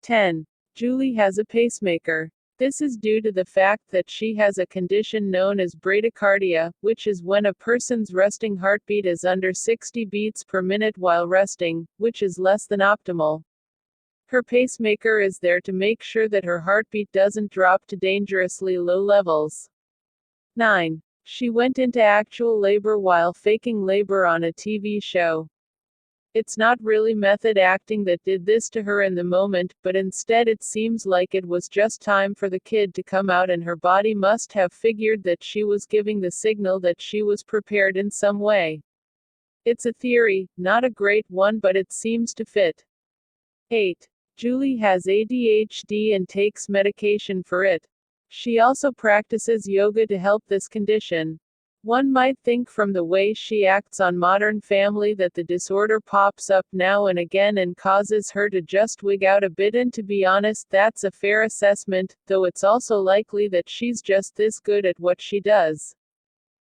10. Julie has a pacemaker. This is due to the fact that she has a condition known as bradycardia, which is when a person's resting heartbeat is under 60 beats per minute while resting, which is less than optimal. Her pacemaker is there to make sure that her heartbeat doesn't drop to dangerously low levels. 9. She went into actual labor while faking labor on a TV show. It's not really method acting that did this to her in the moment, but instead it seems like it was just time for the kid to come out, and her body must have figured that she was giving the signal that she was prepared in some way. It's a theory, not a great one, but it seems to fit. 8. Julie has ADHD and takes medication for it. She also practices yoga to help this condition. One might think from the way she acts on Modern Family that the disorder pops up now and again and causes her to just wig out a bit, and to be honest, that's a fair assessment, though it's also likely that she's just this good at what she does.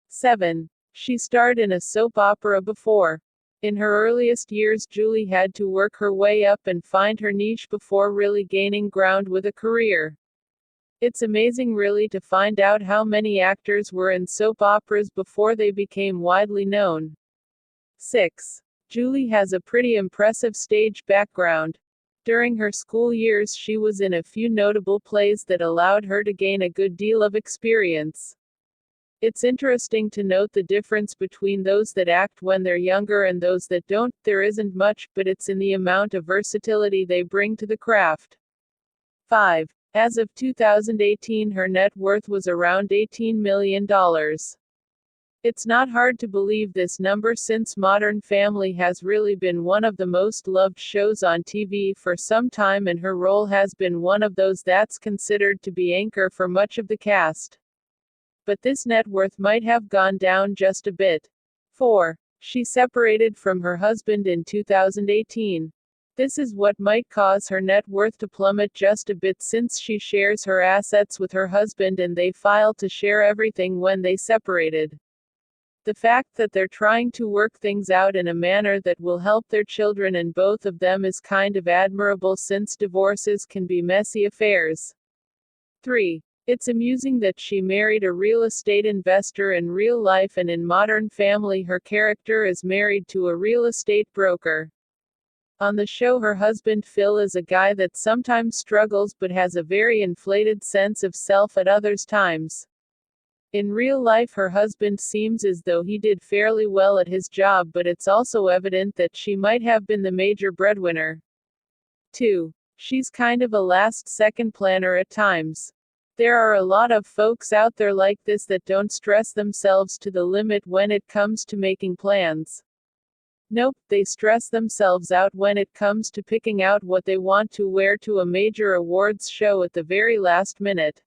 7. She starred in a soap opera before. In her earliest years, Julie had to work her way up and find her niche before really gaining ground with a career. It's amazing really to find out how many actors were in soap operas before they became widely known. 6. Julie has a pretty impressive stage background. During her school years she was in a few notable plays that allowed her to gain a good deal of experience. It's interesting to note the difference between those that act when they're younger and those that don't. There isn't much, but it's in the amount of versatility they bring to the craft. 5. As of 2018, her net worth was around $18 million. It's not hard to believe this number, since Modern Family has really been one of the most loved shows on TV for some time, and her role has been one of those that's considered to be anchor for much of the cast. But this net worth might have gone down just a bit. 4. She separated from her husband in 2018. This is what might cause her net worth to plummet just a bit, since she shares her assets with her husband and they filed to share everything when they separated. The fact that they're trying to work things out in a manner that will help their children and both of them is kind of admirable, since divorces can be messy affairs. 3. It's amusing that she married a real estate investor in real life, and in Modern Family her character is married to a real estate broker. On the show, her husband Phil is a guy that sometimes struggles but has a very inflated sense of self at other times. In real life her husband seems as though he did fairly well at his job, but it's also evident that she might have been the major breadwinner. 2. She's kind of a last-second planner at times. There are a lot of folks out there like this that don't stress themselves to the limit when it comes to making plans. Nope, they stress themselves out when it comes to picking out what they want to wear to a major awards show at the very last minute.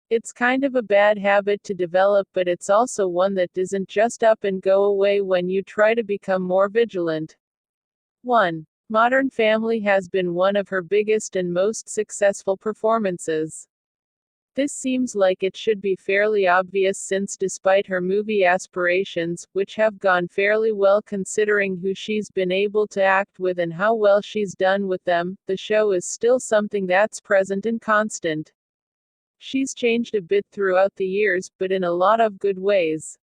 It's kind of a bad habit to develop, but it's also one that doesn't just up and go away when you try to become more vigilant. 1. Modern Family has been one of her biggest and most successful performances. This seems like it should be fairly obvious, since despite her movie aspirations, which have gone fairly well considering who she's been able to act with and how well she's done with them, the show is still something that's present and constant. She's changed a bit throughout the years, but in a lot of good ways.